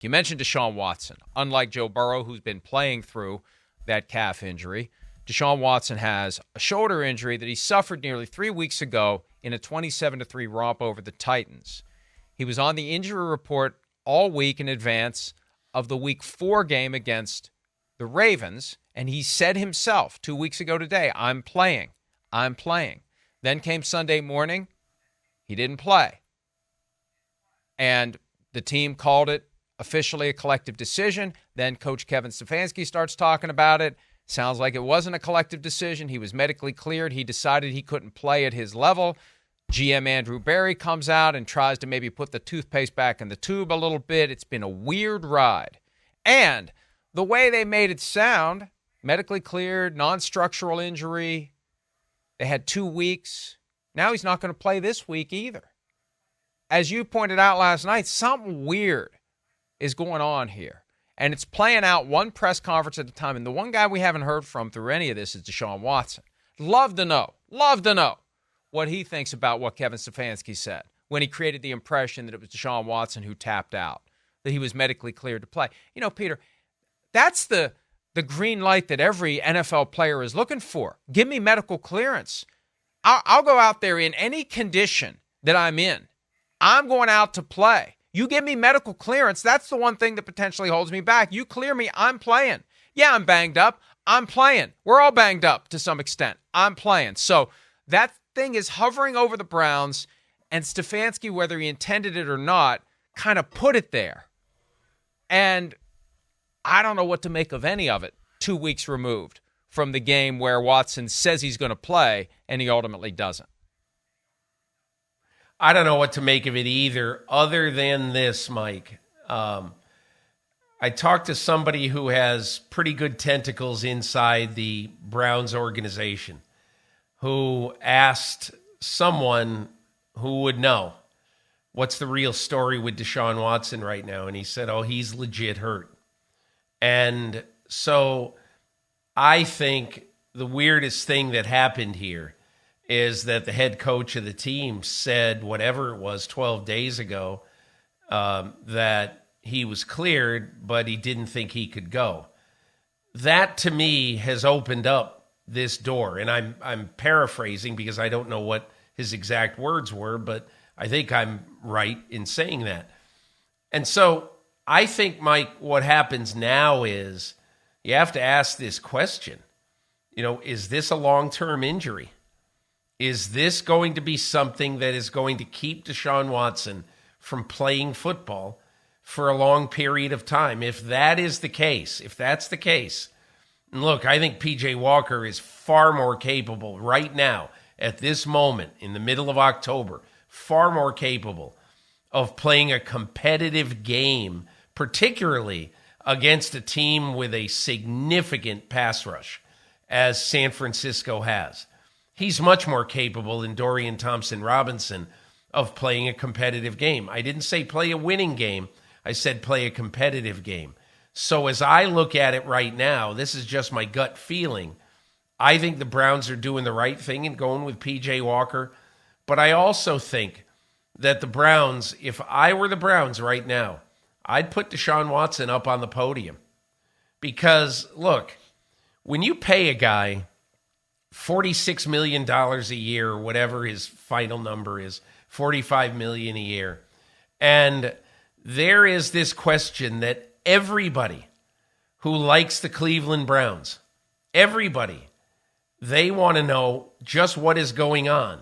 You mentioned Deshaun Watson. Unlike Joe Burrow, who's been playing through that calf injury, Deshaun Watson has a shoulder injury that he suffered nearly 3 weeks ago in a 27-3 romp over the Titans. He was on the injury report all week in advance of the Week 4 game against the Ravens, and he said himself 2 weeks ago today, I'm playing. Then came Sunday morning, he didn't play. And the team called it officially a collective decision. Then Coach Kevin Stefanski starts talking about it. Sounds like it wasn't a collective decision. He was medically cleared. He decided he couldn't play at his level. GM Andrew Berry comes out and tries to maybe put the toothpaste back in the tube a little bit. It's been a weird ride. And the way they made it sound, medically cleared, non-structural injury, they had 2 weeks. Now he's not going to play this week either. As you pointed out last night, something weird is going on here. And it's playing out one press conference at a time. And the one guy we haven't heard from through any of this is Deshaun Watson. Love to know what he thinks about what Kevin Stefanski said when he created the impression that it was Deshaun Watson who tapped out, that he was medically cleared to play. You know, Peter, that's the green light that every NFL player is looking for. Give me medical clearance. I'll go out there in any condition that I'm in. I'm going out to play. You give me medical clearance, that's the one thing that potentially holds me back. You clear me, I'm playing. Yeah, I'm banged up. I'm playing. We're all banged up to some extent. I'm playing. So that thing is hovering over the Browns, and Stefanski, whether he intended it or not, kind of put it there. And I don't know what to make of any of it 2 weeks removed from the game where Watson says he's going to play and he ultimately doesn't. I don't know what to make of it either, other than this, Mike. I talked to somebody who has pretty good tentacles inside the Browns organization, who asked someone who would know, what's the real story with Deshaun Watson right now? And he said, oh, he's legit hurt. And so I think the weirdest thing that happened here is that the head coach of the team said, whatever it was, 12 days ago, that he was cleared, but he didn't think he could go. That, to me, has opened up this door. And I'm paraphrasing because I don't know what his exact words were, but I think I'm right in saying that. And so I think, Mike, what happens now is you have to ask this question. You know, is this a long-term injury? Is this going to be something that is going to keep Deshaun Watson from playing football for a long period of time? If that's the case, and look, I think P.J. Walker is far more capable right now, at this moment, in the middle of October, far more capable of playing a competitive game, particularly against a team with a significant pass rush, as San Francisco has. He's much more capable than Dorian Thompson-Robinson of playing a competitive game. I didn't say play a winning game. I said play a competitive game. So as I look at it right now, this is just my gut feeling. I think the Browns are doing the right thing and going with P.J. Walker. But I also think that the Browns, if I were the Browns right now, I'd put Deshaun Watson up on the podium. Because, look, when you pay a guy $46 million a year, or whatever his final number is, $45 million a year. And there is this question that everybody who likes the Cleveland Browns, everybody, they want to know just what is going on.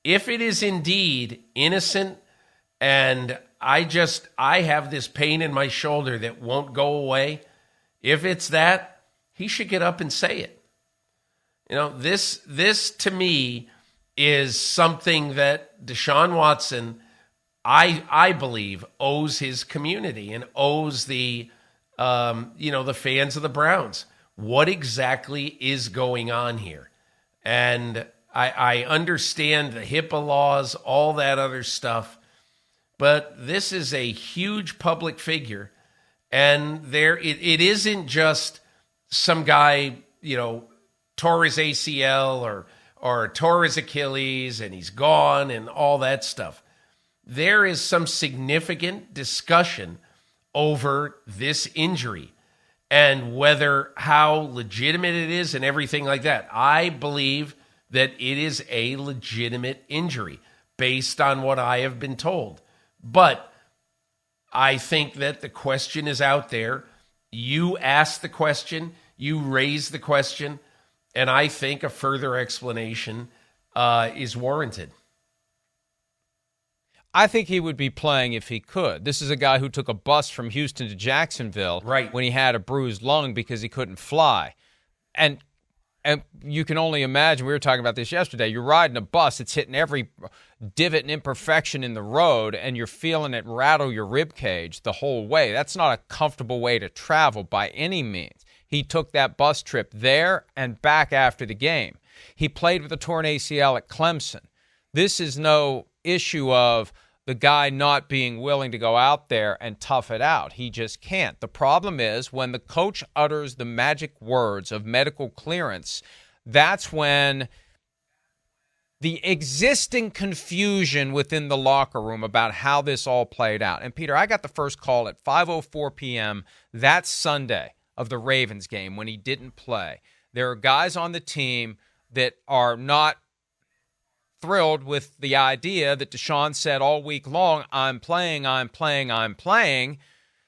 If it is indeed innocent and I have this pain in my shoulder that won't go away, if it's that, he should get up and say it. You know, this to me is something that Deshaun Watson, I believe, owes his community and owes the fans of the Browns. What exactly is going on here? And I understand the HIPAA laws, all that other stuff, but this is a huge public figure, and it isn't just some guy, tore his ACL or tore his Achilles and he's gone and all that stuff. There is some significant discussion over this injury and how legitimate it is and everything like that. I believe that it is a legitimate injury based on what I have been told. But I think that the question is out there. You ask the question, you raise the question, and I think a further explanation is warranted. I think he would be playing if he could. This is a guy who took a bus from Houston to Jacksonville when he had a bruised lung because he couldn't fly. And you can only imagine, we were talking about this yesterday, you're riding a bus, it's hitting every divot and imperfection in the road, and you're feeling it rattle your rib cage the whole way. That's not a comfortable way to travel by any means. He took that bus trip there and back after the game. He played with a torn ACL at Clemson. This is no issue of the guy not being willing to go out there and tough it out. He just can't. The problem is when the coach utters the magic words of medical clearance, that's when the existing confusion within the locker room about how this all played out. And Peter, I got the first call at 5:04 p.m. that Sunday of the Ravens game when he didn't play. There are guys on the team that are not thrilled with the idea that Deshaun said all week long, I'm playing,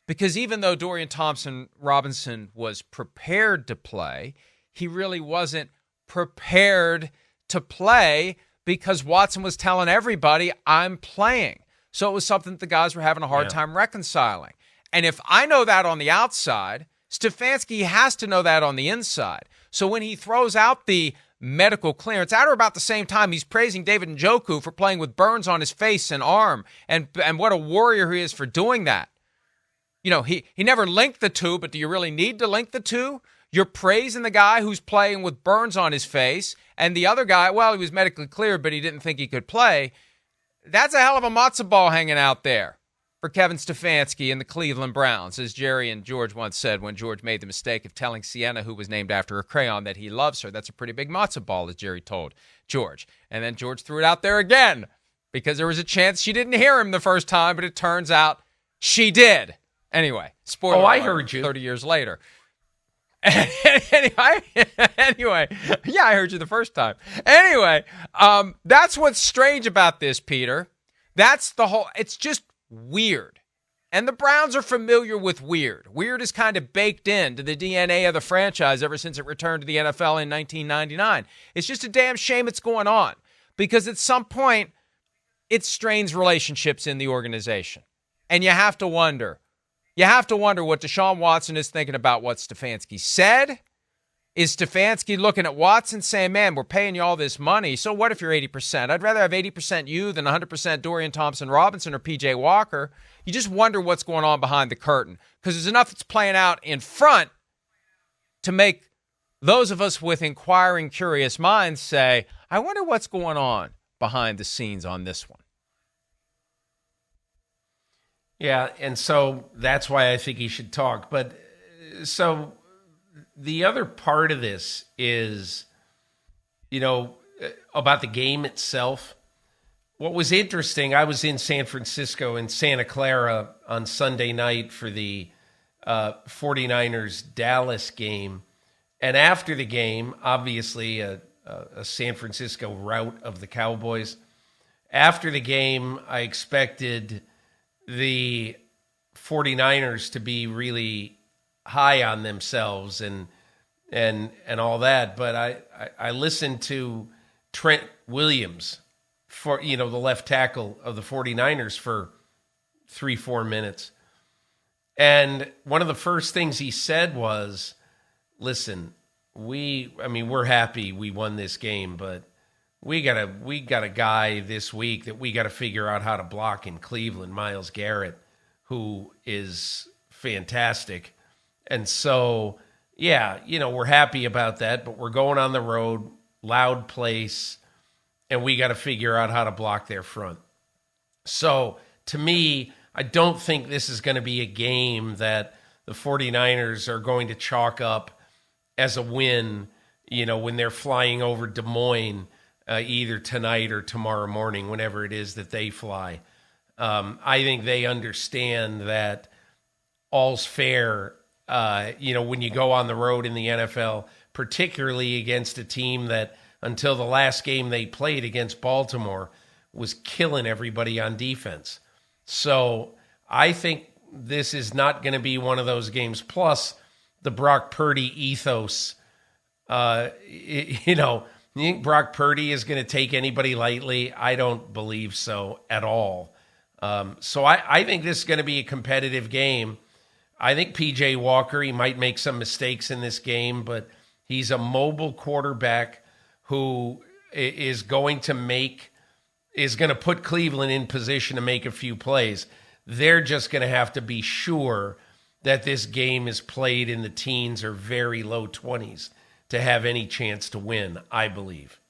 because even though Dorian Thompson-Robinson was prepared to play, he really wasn't prepared to play because Watson was telling everybody, I'm playing. So it was something that the guys were having a hard time reconciling. And if I know that on the outside, Stefanski has to know that on the inside. So when he throws out the medical clearance, at or about the same time, he's praising David Njoku for playing with burns on his face and arm, and what a warrior he is for doing that. You know, he never linked the two, but do you really need to link the two? You're praising the guy who's playing with burns on his face, and the other guy, well, he was medically cleared, but he didn't think he could play. That's a hell of a matzo ball hanging out there for Kevin Stefanski and the Cleveland Browns, as Jerry and George once said when George made the mistake of telling Sienna, who was named after a crayon, that he loves her. That's a pretty big matzo ball, as Jerry told George. And then George threw it out there again because there was a chance she didn't hear him the first time, but it turns out she did. Spoiler alert, I heard you. 30 years later. Anyway, yeah, I heard you the first time. Anyway, that's what's strange about this, Peter. That's the whole, it's just weird. And the Browns are familiar with weird. Weird is kind of baked into the DNA of the franchise ever since it returned to the NFL in 1999. It's just a damn shame it's going on because at some point it strains relationships in the organization. And you have to wonder what Deshaun Watson is thinking about what Stefanski said. Is Stefanski looking at Watson saying, man, we're paying you all this money, so what if you're 80%? I'd rather have 80% you than 100% Dorian Thompson-Robinson or P.J. Walker. You just wonder what's going on behind the curtain because there's enough that's playing out in front to make those of us with inquiring, curious minds say, I wonder what's going on behind the scenes on this one. Yeah, and so that's why I think he should talk. But so the other part of this is, about the game itself. What was interesting, I was in San Francisco and Santa Clara on Sunday night for the 49ers Dallas game. And after the game, obviously a San Francisco rout of the Cowboys. After the game, I expected the 49ers to be really high on themselves and all that. But I listened to Trent Williams, for the left tackle of the 49ers, for 3-4 minutes. And one of the first things he said was, listen, we're happy we won this game, but we got a guy this week that we got to figure out how to block in Cleveland, Myles Garrett, who is fantastic. And so, yeah, we're happy about that, but we're going on the road, loud place, and we got to figure out how to block their front. So, to me, I don't think this is going to be a game that the 49ers are going to chalk up as a win, when they're flying over Des Moines, either tonight or tomorrow morning, whenever it is that they fly. I think they understand that all's fair, when you go on the road in the NFL, particularly against a team that until the last game they played against Baltimore was killing everybody on defense. So I think this is not going to be one of those games. Plus, the Brock Purdy ethos, you think Brock Purdy is going to take anybody lightly? I don't believe so at all. So I think this is going to be a competitive game. I think P.J. Walker, he might make some mistakes in this game, but he's a mobile quarterback who is going to put Cleveland in position to make a few plays. They're just going to have to be sure that this game is played in the teens or very low 20s to have any chance to win, I believe.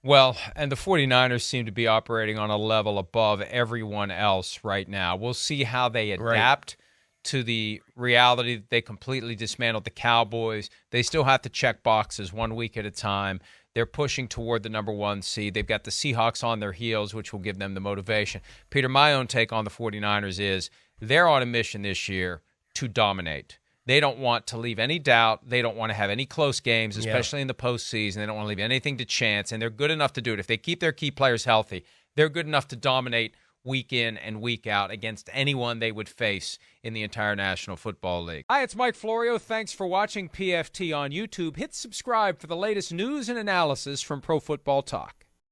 Well, and the 49ers seem to be operating on a level above everyone else right now. We'll see how they adapt to the reality that they completely dismantled the Cowboys. They still have to check boxes 1 week at a time. They're pushing toward the number 1 seed. They've got the Seahawks on their heels, which will give them the motivation. Peter, my own take on the 49ers is they're on a mission this year to dominate. They don't want to leave any doubt. They don't want to have any close games, especially in the postseason. They don't want to leave anything to chance, and they're good enough to do it. If they keep their key players healthy, they're good enough to dominate week in and week out against anyone they would face in the entire National Football League. Hi, it's Mike Florio. Thanks for watching PFT on YouTube. Hit subscribe for the latest news and analysis from Pro Football Talk.